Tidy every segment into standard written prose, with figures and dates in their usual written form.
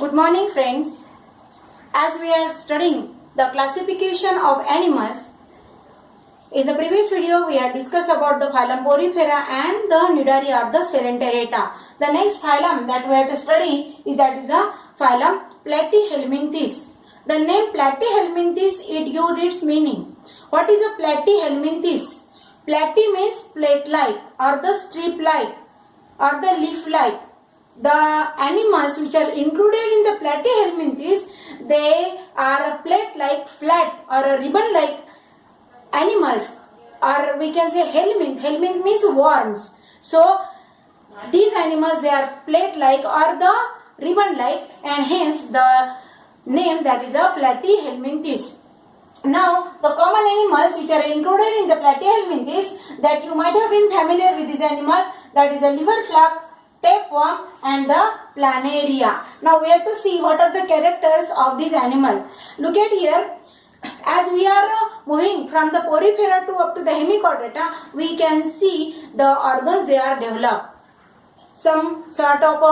Good morning, friends. As we are studying the classification of animals, in the previous video we had discussed about the phylum Porifera and the Cnidaria or the Coelenterata. The next phylum that we have to study is the phylum Platyhelminthes. The name Platyhelminthes, it gives its meaning. What is a Platyhelminthes? Platy means plate-like or the strip-like or the leaf-like. The animals which are included in the Platyhelminthes, they are plate-like, flat or a ribbon-like animals, or we can say helminth. Helminth means worms. So these animals, they are plate-like or the ribbon-like, and hence the name that is a Platyhelminthes. Now, the common animals which are included in the Platyhelminthes, that you might have been familiar with this animal, that is the liver flax, tapeworm and the planaria. Now we have to see what are the characters of this animal. Look at here. As we are moving from the Porifera to up to the Hemichordata, we can see the organs they are developed. Some sort of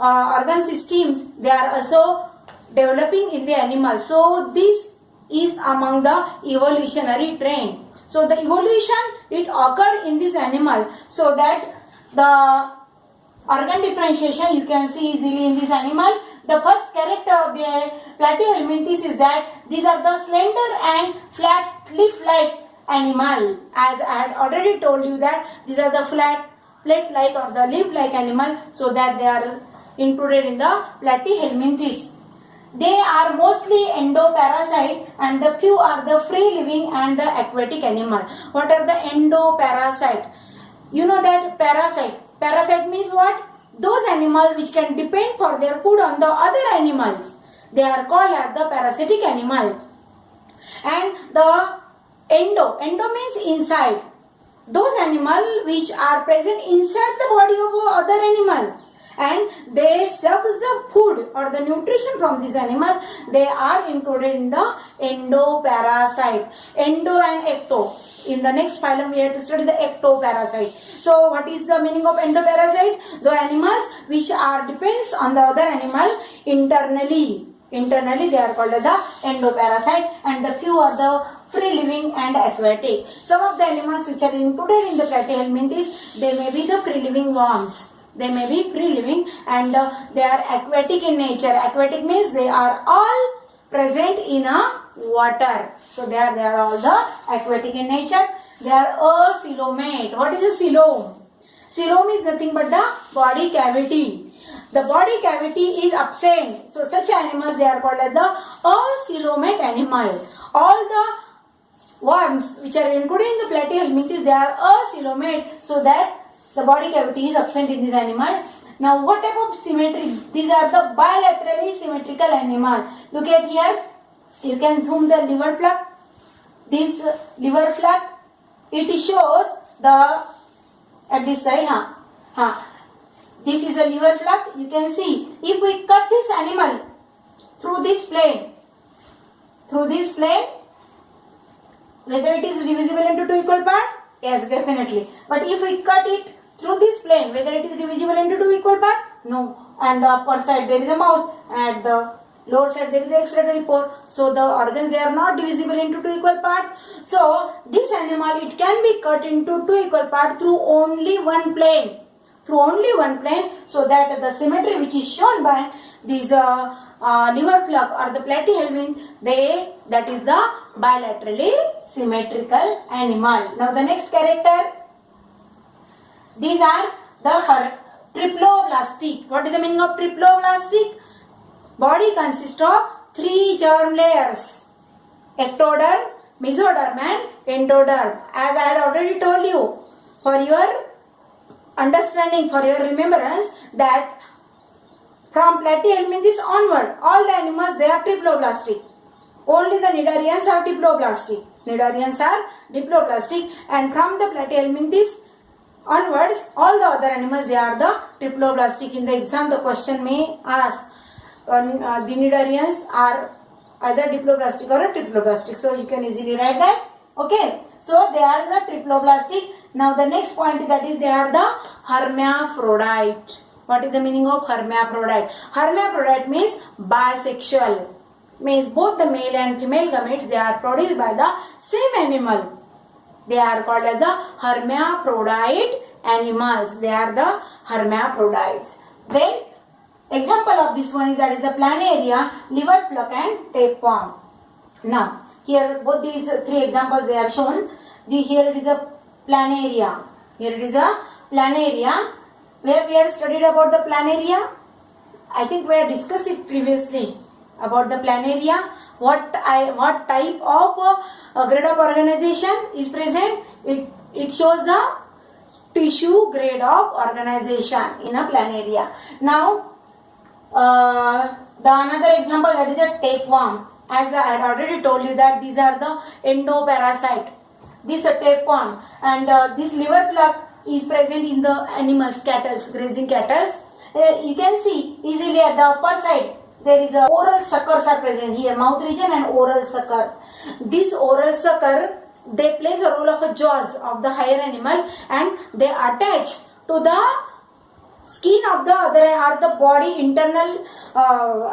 organ systems they are also developing in the animal. So this is among the evolutionary trend. So the evolution, it occurred in this animal, so that the organ differentiation you can see easily in this animal. The first character of the Platyhelminthes is that these are the slender and flat leaf-like animal. As I had already told you that these are the flat plate-like or the leaf-like animal, so that they are included in the Platyhelminthes. They are mostly endoparasite and the few are the free-living and the aquatic animal. What are the endoparasite? You know that parasite means what? Those animals which can depend for their food on the other animals. They are called as the parasitic animal. And the endo means inside. Those animals which are present inside the body of other animal, and they suck the food or the nutrition from this animal, they are included in the endoparasite. Endo and ecto. In the next phylum we have to study the ectoparasite. So what is the meaning of endoparasite? The animals which are depends on the other animal internally. Internally they are called as the endoparasite, and the few are the free living and aquatic. Some of the animals which are included in the Platyhelminthes, they may be the free living worms. They may be free living and they are aquatic in nature. Aquatic means they are all present in a water. So they are all the aquatic in nature. They are acoelomate. What is a coelom? Coelom is nothing but the body cavity. The body cavity is absent. So such animals, they are called as the acoelomate animal. All the worms which are included in the Platyhelminthes, they are acoelomate, so that the body cavity is absent in this animal. Now what type of symmetry? These are the bilaterally symmetrical animal. Look at here. You can zoom the liver flax. This liver flax, it shows the at this side. This is a liver flax. You can see if we cut this animal through this plane, whether it is divisible into two equal parts? Yes, definitely. But if we cut it through this plane, whether it is divisible into two equal parts? No. And the upper side there is a mouth, and the lower side there is the excretory pore. So the organs, they are not divisible into two equal parts. So this animal, it can be cut into two equal parts through only one plane. So that the symmetry which is shown by these liver flax or the platyhelminth, that is the bilaterally symmetrical animal. Now the next character, these are the triploblastic. What is the meaning of triploblastic? Body consists of three germ layers: ectoderm, mesoderm and endoderm. As I had already told you, for your understanding, for your remembrance, that from Platyhelminthes onward, all the animals, they are triploblastic. Only the Cnidarians are diploblastic. And from the Platyhelminthes onwards, all the other animals, they are the triploblastic. In the exam, the question may ask, the Cnidarians are either diploblastic or a triploblastic. So you can easily write that. Okay. So they are the triploblastic. Now the next point, that is they are the hermaphrodite. What is the meaning of hermaphrodite? Hermaphrodite means bisexual. Means both the male and female gametes, they are produced by the same animal. They are called as the hermaphrodite animals. They are the hermaphrodites. Then example of this one is that is the planaria, liver pluck and tapeworm. Now here both these three examples they are shown. Here it is a planaria. Here it is a planaria. Where we had studied about the planaria. I think we had discussed it previously about the planaria. What type of grade of organization is present? It shows the tissue grade of organization in a planaria. Now the another example, that is a tapeworm. As I had already told you that these are the endoparasite. This a tapeworm, and this liver pluck is present in the animals, cattle, grazing cattle. You can see easily at the upper side there is a oral suckers are present here, mouth region and oral sucker. This oral sucker, they play the role of a jaws of the higher animal, and they attach to the skin of the other or the body internal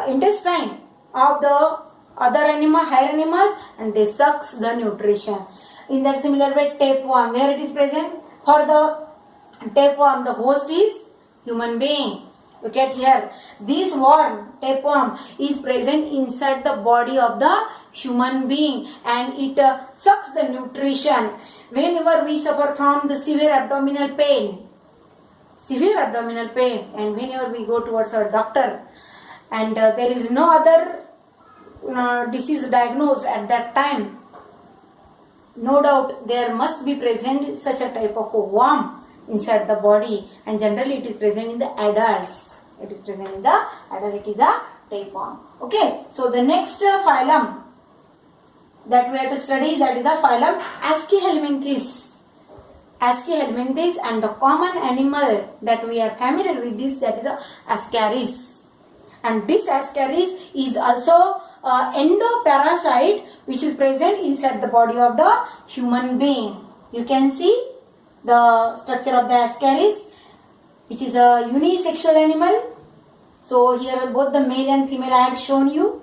intestine of the other animal, higher animals, and they sucks the nutrition. In that similar way, tapeworm, where it is present? For the tapeworm, the host is human being. Look at here. This worm, tapeworm, is present inside the body of the human being, and it sucks the nutrition. Whenever we suffer from the severe abdominal pain, and whenever we go towards our doctor, and there is no other disease diagnosed at that time, no doubt there must be present such a type of a worm inside the body, and generally it is present in the adults. It is a tapeworm. Okay, so the next phylum that we have to study, that is the phylum Aschelminthes. Aschelminthes, and the common animal that we are familiar with this, that is the Ascaris. And this Ascaris is also endoparasite which is present inside the body of the human being. You can see the structure of the Ascaris, which is a unisexual animal. So here both the male and female I had shown you,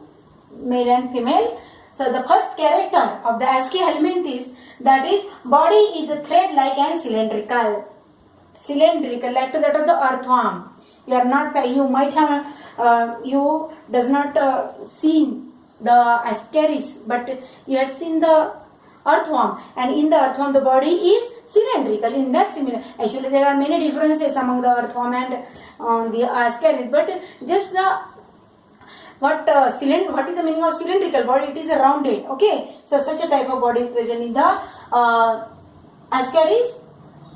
male and female. So the first character of the Aschelminthes, that is body is a thread-like and cylindrical, like to that of the earthworm. You might have you does not seen the Ascaris, but you had seen the earthworm, and in the earthworm the body is cylindrical. In that similar, actually there are many differences among the earthworm and the Ascaris, but just the what is the meaning of cylindrical body? It is a rounded. Okay, so such a type of body is present in the Ascaris.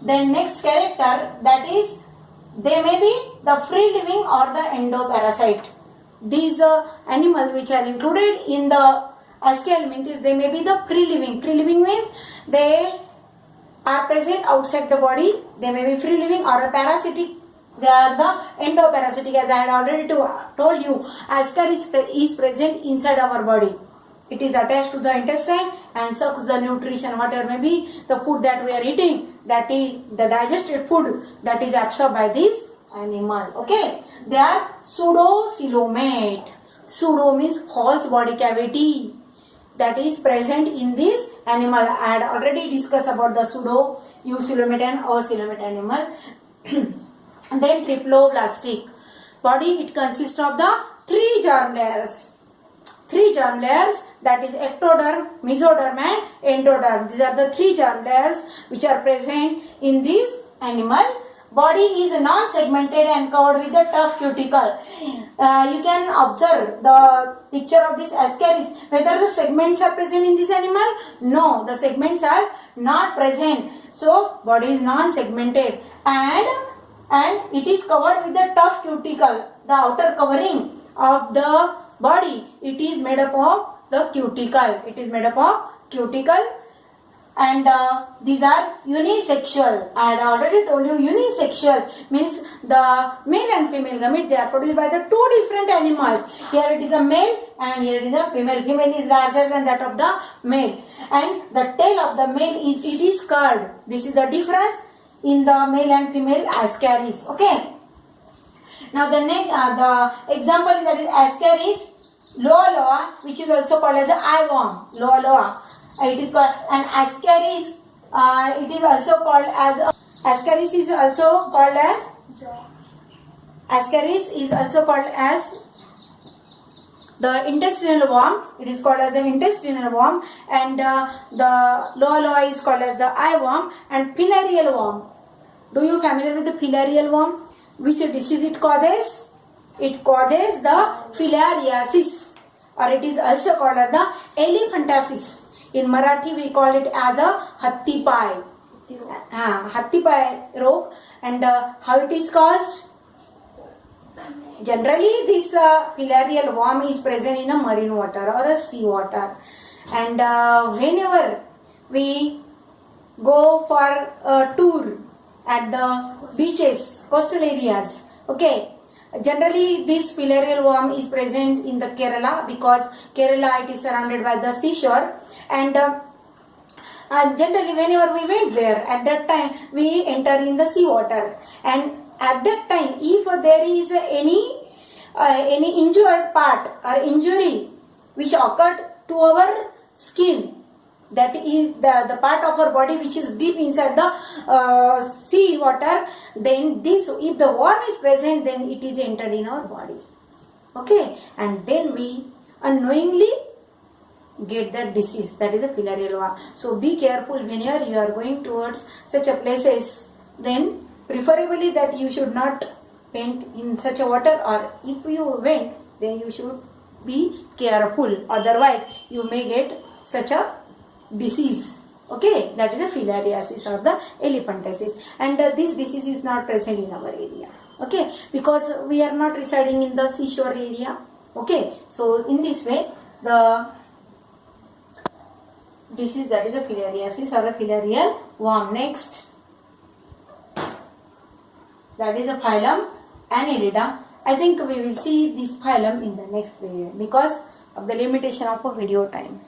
Then next character, that is they may be the free living or the endoparasite. These animals which are included in the Aschelminthes, they may be the free living. Free living means they are present outside the body. They may be free living or a parasitic. They are the endoparasitic, as I had already told you. Ascaris is present inside our body. It is attached to the intestine and sucks the nutrition, whatever may be the food that we are eating, that is the digested food that is absorbed by this animal. Okay, they are pseudocoelomate. Pseudo means false body cavity that is present in this animal. I had already discussed about the pseudo, eucoelomate and acoelomate animal. And then triploblastic body, it consists of the three germ layers. Three germ layers, that is ectoderm, mesoderm and endoderm. These are the three germ layers which are present in this animal. Body is non-segmented and covered with a tough cuticle. You can observe the picture of this Ascaris. Whether the segments are present in this animal? No, the segments are not present. So body is non-segmented and it is covered with a tough cuticle. The outer covering of the body, it is made up of the cuticle. It is made up of cuticle, and these are unisexual. I had already told you unisexual means the male and female gamete, they are produced by the two different animals. Here it is a male and here it is a female. Female is larger than that of the male, and the tail of the male is curved. This is the difference in the male and female Ascaris. Okay. Now the next, the example is that is Ascaris loa loa, which is also called as the eyeworm. Loa loa. It is called, and Ascaris. It is also called as Ascaris is also called as Ascaris is also called as the intestinal worm. It is called as the intestinal worm, and the loa loa is called as the eyeworm and filarial worm. Do you familiar with the filarial worm? Which disease it causes? It causes the filariasis, or it is also called as the elephantiasis. In Marathi we call it as a hatti pai. Hatti pai rog. And how it is caused? Generally this filarial worm is present in a marine water or a sea water, and whenever we go for a tour at the beaches, coastal areas, okay, generally this filarial worm is present in the Kerala, because Kerala it is surrounded by the seashore, and generally whenever we went there, at that time we enter in the sea water, and at that time if there is any injured part or injury which occurred to our skin, that is the part of our body which is deep inside the sea water, then this, if the worm is present, then it is entered in our body, okay, and then we unknowingly get that disease, that is a filarial worm. So be careful whenever you are going towards such a places, then preferably that you should not went in such a water, or if you went, then you should be careful, otherwise you may get such a disease, okay, that is the filariasis or the elephantiasis, and this disease is not present in our area, okay, because we are not residing in the seashore area, okay. So in this way the disease, that is the filariasis or the filarial worm. Next, that is the phylum Annelida. I think we will see this phylum in the next video because of the limitation of a video time.